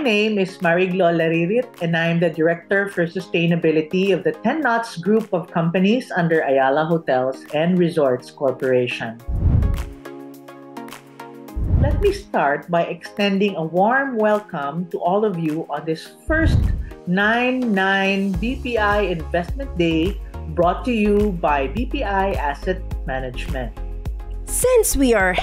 name is Mariglo Laririt, and I am the Director for Sustainability of the 10 Knots Group of Companies under Ayala Hotels and Resorts Corporation. Let me start by extending a warm welcome to all of you on this first 9.9 BPI Investment Day brought to you by BPI Asset Management. Since we are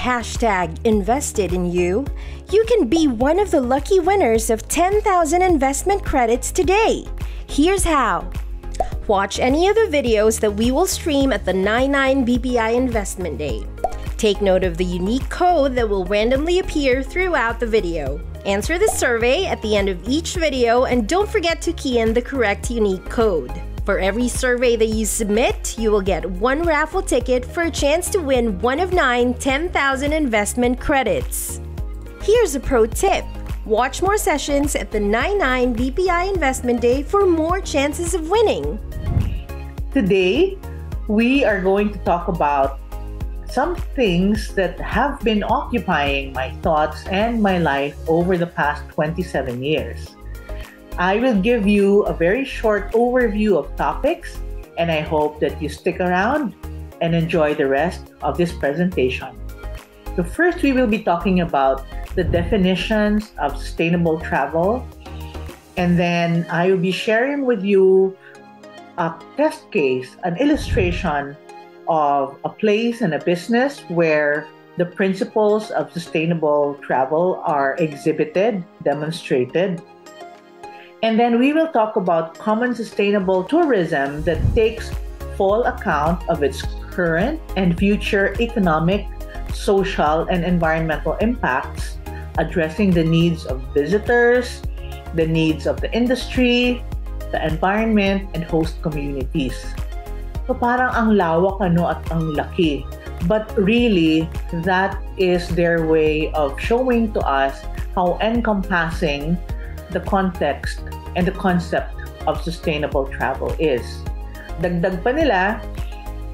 #invested in you, you can be one of the lucky winners of 10,000 investment credits today. Here's how. Watch any of the videos that we will stream at the 9.9 BPI Investment Day. Take note of the unique code that will randomly appear throughout the video. Answer the survey at the end of each video and don't forget to key in the correct unique code. For every survey that you submit, you will get one raffle ticket for a chance to win one of 9 10,000 investment credits. Here's a pro tip. Watch more sessions at the 9.9 BPI Investment Day for more chances of winning. Today, we are going to talk about some things that have been occupying my thoughts and my life over the past 27 years. I will give you a very short overview of topics, and I hope that you stick around and enjoy the rest of this presentation. So first, we will be talking about the definitions of sustainable travel, and then I will be sharing with you a test case, an illustration of a place and a business where the principles of sustainable travel are exhibited, demonstrated. And then we will talk about common sustainable tourism that takes full account of its current and future economic, social, and environmental impacts, addressing the needs of visitors, the needs of the industry, the environment, and host communities. So parang ang lawak at ang laki. But really, that is their way of showing to us how encompassing the context and the concept of sustainable travel is. Dagdag pa nila,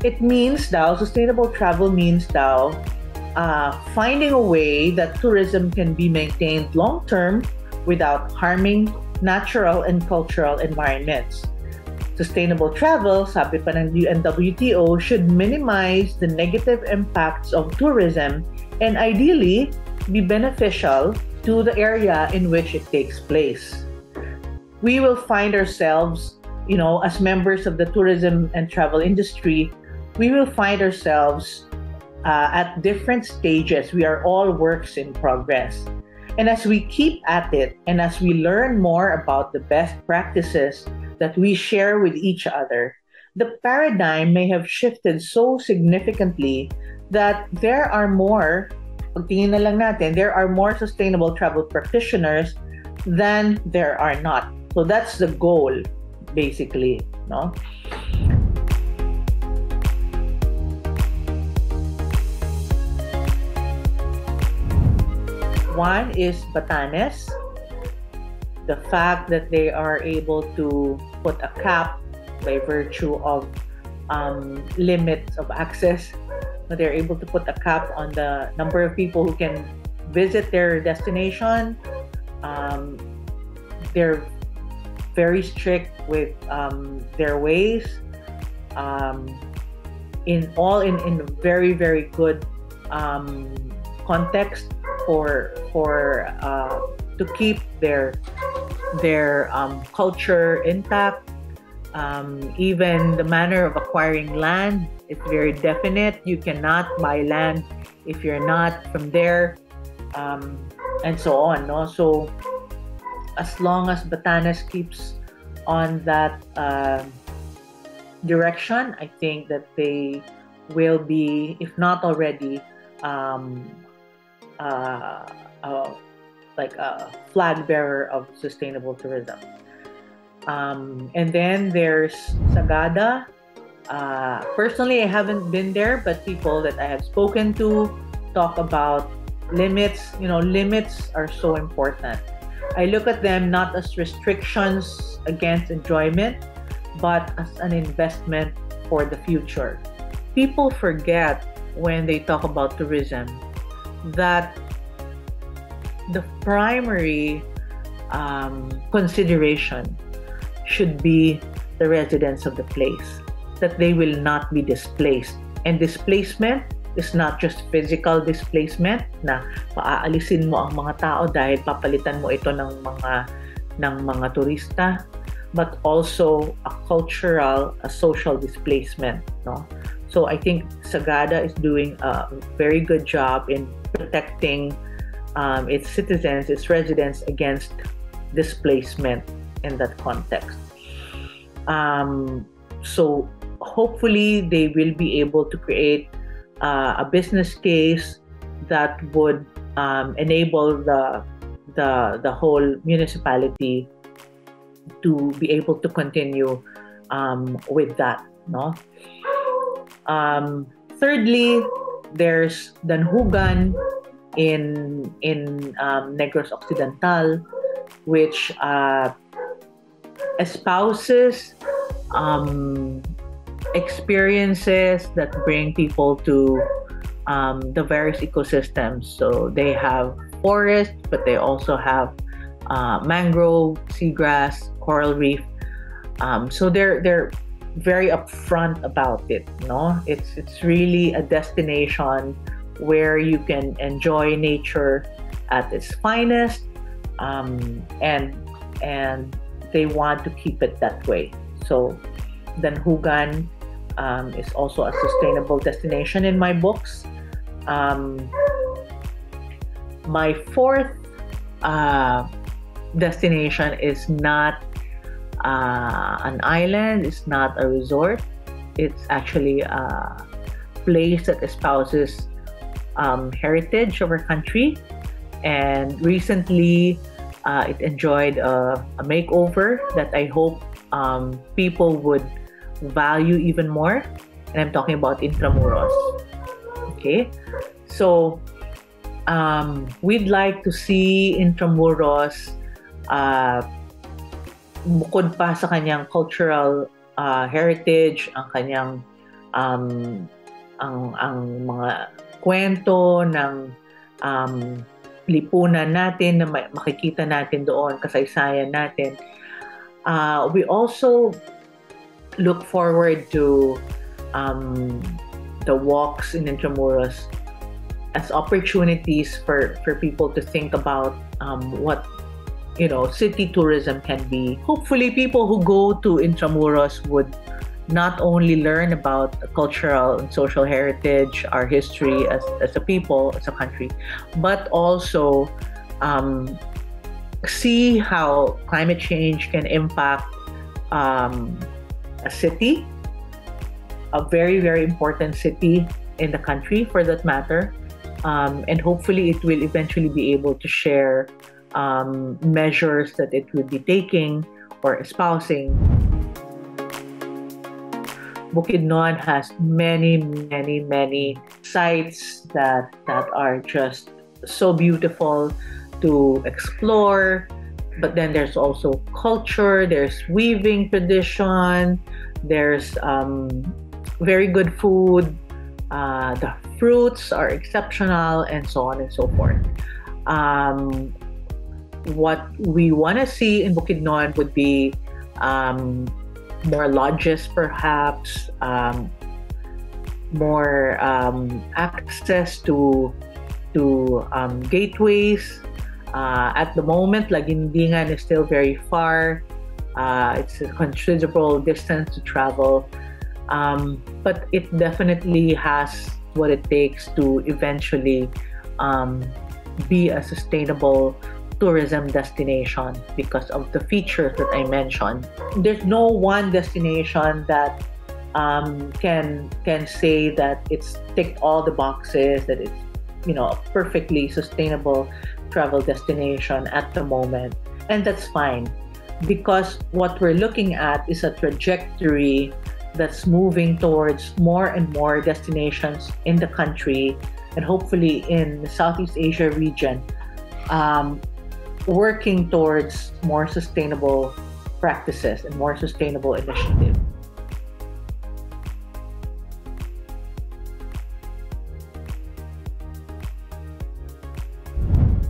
it means daw, sustainable travel means daw, finding a way that tourism can be maintained long-term without harming natural and cultural environments. Sustainable travel, sabi pa ng UNWTO, should minimize the negative impacts of tourism and ideally be beneficial to the area in which it takes place. We will find ourselves, as members of the tourism and travel industry, we will find ourselves at different stages. We are all works in progress. And as we keep at it, and as we learn more about the best practices that we share with each other, the paradigm may have shifted so significantly that there are more, pagtingin na lang natin, there are more sustainable travel practitioners than there are not. So that's the goal, basically, no? One is Batanes. The fact that they are able to put a cap by virtue of limits of access. So they're able to put a cap on the number of people who can visit their destination. They're very strict with their ways. In very, very good context to keep their culture intact. Even the manner of acquiring land is very definite. You cannot buy land if you're not from there, and so on. No? So as long as Batanes keeps on that direction, I think that they will be, if not already, like a flag bearer of sustainable tourism. And then there's Sagada. Personally, I haven't been there, but people that I have spoken to talk about limits. Limits are so important. I look at them not as restrictions against enjoyment, but as an investment for the future. People forget when they talk about tourism that the primary consideration should be the residents of the place, that they will not be displaced. And displacement is not just physical displacement na paaalisin mo ang mga tao dahil papalitan mo ito ng mga turista, but also a cultural, a social displacement, no? So I think Sagada is doing a very good job in protecting its citizens, its residents against displacement in that context. So hopefully they will be able to create a business case that would enable the whole municipality to be able to continue with that, no? Thirdly, there's Danhugan in Negros Occidental, which espouses experiences that bring people to the various ecosystems. So they have forests, but they also have mangrove, seagrass, coral reef. So they're very upfront about it. No, it's really a destination where you can enjoy nature at its finest, and they want to keep it that way. So Danhugan is also a sustainable destination in my books. My fourth destination is not an island, it's not a resort. It's actually a place that espouses heritage of our country. And recently, it enjoyed a makeover that I hope people would value even more. And I'm talking about Intramuros. Okay, so we'd like to see Intramuros bukod pa sa kanyang cultural heritage, ang kanyang ang mga kwento ng lipunan natin na makikita natin doon, kasaysayan natin. We also look forward to the walks in Intramuros as opportunities for people to think about what city tourism can be. Hopefully, people who go to Intramuros would not only learn about cultural and social heritage, our history as a people, as a country, but also see how climate change can impact a city, a very, very important city in the country for that matter. And hopefully it will eventually be able to share measures that it would be taking or espousing. Bukidnon has many, many, many sites that are just so beautiful to explore. But then there's also culture, there's weaving tradition, there's very good food, the fruits are exceptional, and so on and so forth. What we want to see in Bukidnon would be more lodges, perhaps, more access to gateways. At the moment, Laguindingan is still very far. It's a considerable distance to travel, but it definitely has what it takes to eventually be a sustainable tourism destination because of the features that I mentioned. There's no one destination that can say that it's ticked all the boxes, that it's a perfectly sustainable travel destination at the moment, and that's fine, because what we're looking at is a trajectory that's moving towards more and more destinations in the country, and hopefully in the Southeast Asia region, working towards more sustainable practices and more sustainable initiatives.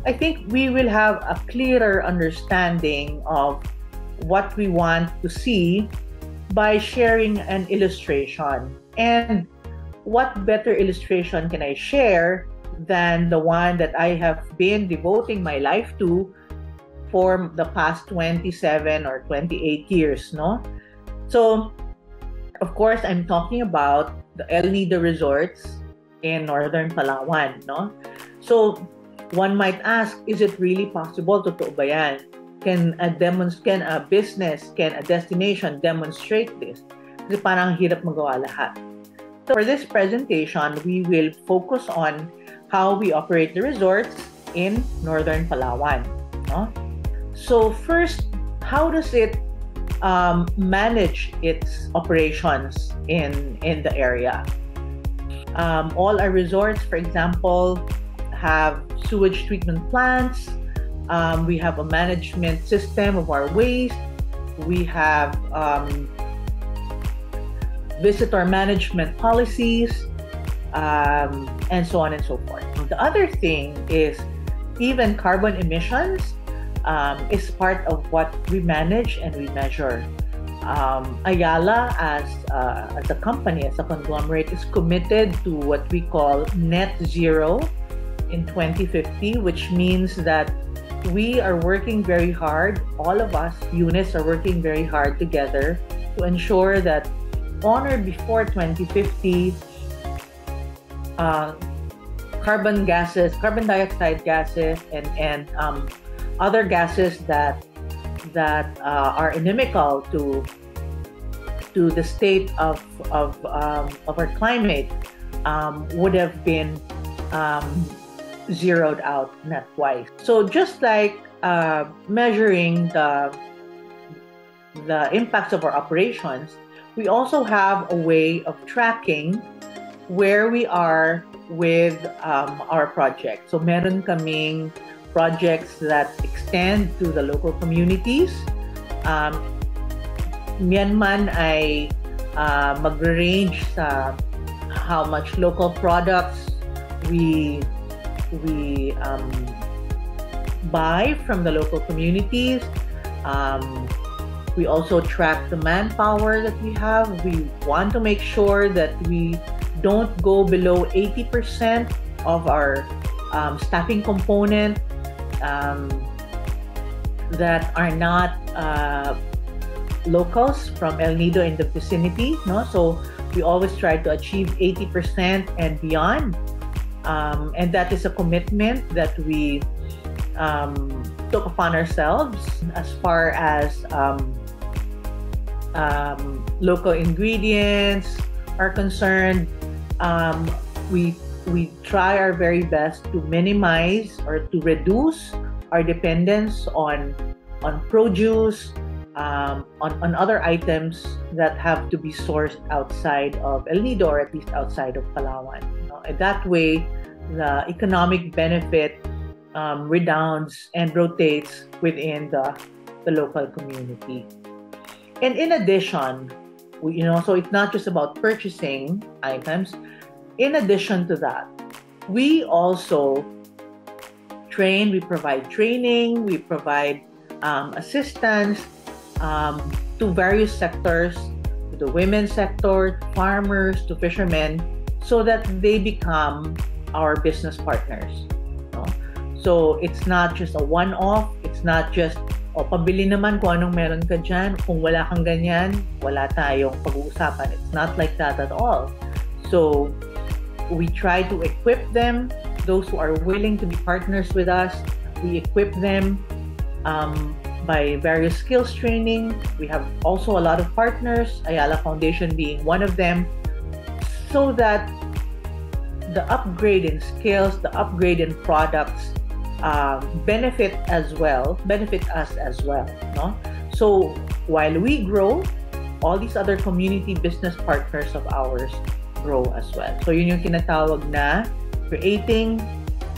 I think we will have a clearer understanding of what we want to see by sharing an illustration. And what better illustration can I share than the one that I have been devoting my life to for the past 27 or 28 years, no? So, of course, I'm talking about the El Nido resorts in northern Palawan, no? So, one might ask, is it really possible? Totoo ba yan? Can a business, can a destination demonstrate this? Kasi parang hirap magawa lahat. So for this presentation, we will focus on how we operate the resorts in northern Palawan. No? So first, how does it manage its operations in the area? All our resorts, for example, have sewage treatment plants. We have a management system of our waste. We have visitor management policies, and so on and so forth. The other thing is even carbon emissions is part of what we manage and we measure. Ayala, as a company, as a conglomerate, is committed to what we call net zero in 2050, which means that we are working very hard, all of us units are working very hard together to ensure that on or before 2050, carbon dioxide gases, and other gases that are inimical to the state of our climate would have been zeroed out net-wise. So just like measuring the impacts of our operations, we also have a way of tracking where we are with our project. So meron kaming projects that extend to the local communities. Yan ay mag-range sa how much local products we buy from the local communities. We also track the manpower that we have. We want to make sure that we don't go below 80% of our staffing component that are not locals from El Nido in the vicinity. No? So we always try to achieve 80% and beyond. And that is a commitment that we took upon ourselves as far as local ingredients are concerned. We try our very best to minimize or to reduce our dependence on produce, on other items that have to be sourced outside of El Nido, or at least outside of Palawan. And that way, the economic benefit redounds and rotates within the local community. And in addition, so it's not just about purchasing items. In addition to that, we also train, we provide training, we provide assistance to various sectors, to the women's sector, to farmers, to fishermen, so that they become our business partners. No? So it's not just a one-off, it's not just, pabili naman kung anong meron ka dyan, kung wala kang ganyan, wala tayong pag-uusapan. It's not like that at all. So we try to equip them, those who are willing to be partners with us. We equip them by various skills training. We have also a lot of partners, Ayala Foundation being one of them, so that the upgrade in skills, the upgrade in products benefit us as well. No? So while we grow, all these other community business partners of ours grow as well. So yun yung tinatawag na creating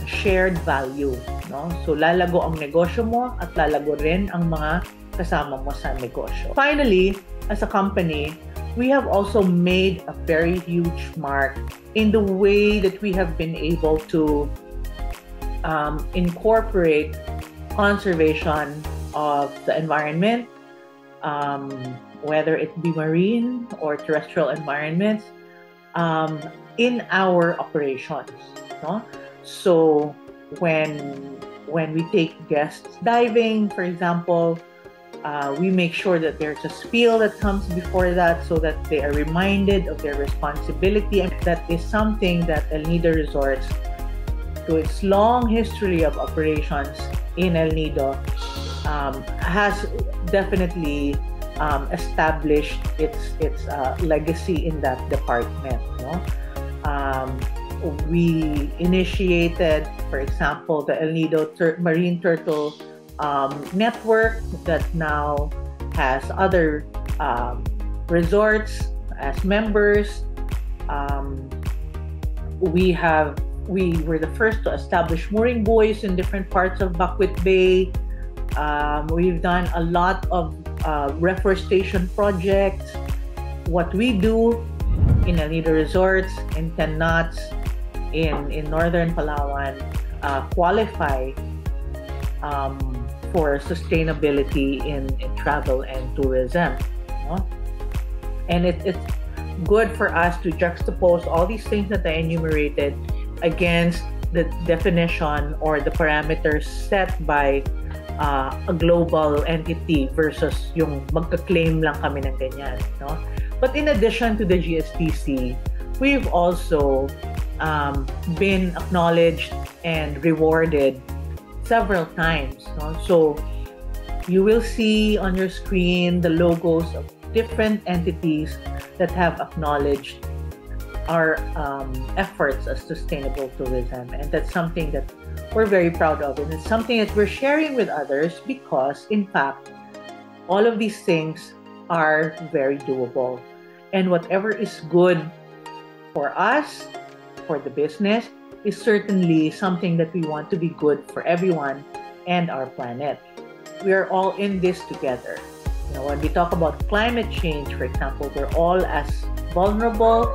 shared value. No? So lalago ang negosyo mo at lalago rin ang mga kasama mo sa negosyo. Finally, as a company, we have also made a very huge mark in the way that we have been able to incorporate conservation of the environment, whether it be marine or terrestrial environments, in our operations. No? So when we take guests diving, for example, we make sure that there's a spiel that comes before that so that they are reminded of their responsibility. And that is something that El Nido Resorts, to its long history of operations in El Nido, has definitely established its legacy in that department. No? We initiated, for example, the El Nido Marine Turtle network that now has other resorts as members. We were the first to establish mooring buoys in different parts of Bakwit Bay. We've done a lot of reforestation projects. What we do in El Nido Resorts, in 10 knots, in northern Palawan, qualify for sustainability in travel and tourism. No? And it's good for us to juxtapose all these things that I enumerated against the definition or the parameters set by a global entity versus yung magka-claim lang kami ng ganyan. No? But in addition to the GSTC, we've also been acknowledged and rewarded several times. No? So you will see on your screen the logos of different entities that have acknowledged our efforts as sustainable tourism. And that's something that we're very proud of. And it's something that we're sharing with others because, in fact, all of these things are very doable. And whatever is good for us, for the business, is certainly something that we want to be good for everyone and our planet. We are all in this together. You know, when we talk about climate change, for example, we're all as vulnerable,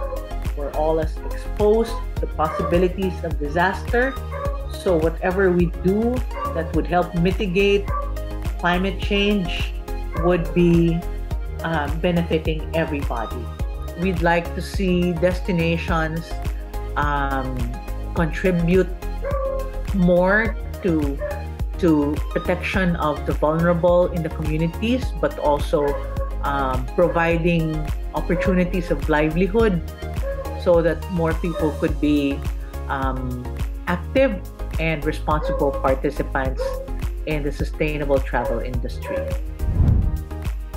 we're all as exposed to possibilities of disaster. So whatever we do that would help mitigate climate change would be benefiting everybody. We'd like to see destinations contribute more to protection of the vulnerable in the communities, but also providing opportunities of livelihood so that more people could be active and responsible participants in the sustainable travel industry.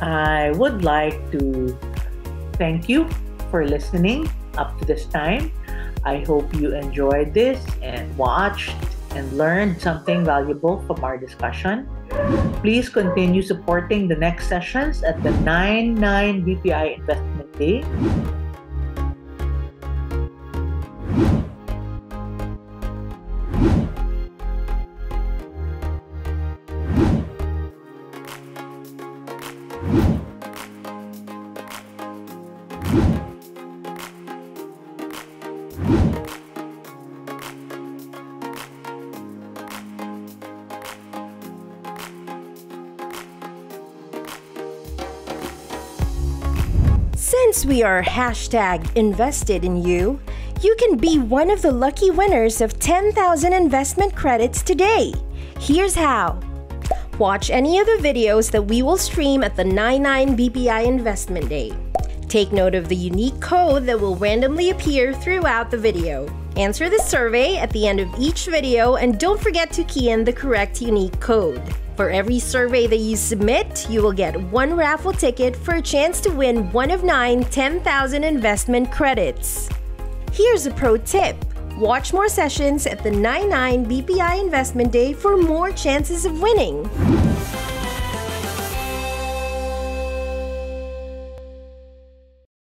I would like to thank you for listening up to this time. I hope you enjoyed this and watched and learned something valuable from our discussion. Please continue supporting the next sessions at the 9.9 BPI Investment Day. Since we are #invested in you, you can be one of the lucky winners of 10,000 investment credits today. Here's how. Watch any of the videos that we will stream at the 9.9 BPI Investment Day. Take note of the unique code that will randomly appear throughout the video. Answer the survey at the end of each video and don't forget to key in the correct unique code. For every survey that you submit, you will get one raffle ticket for a chance to win one of 9 10,000 investment credits. Here's a pro tip. Watch more sessions at the 9.9 BPI Investment Day for more chances of winning.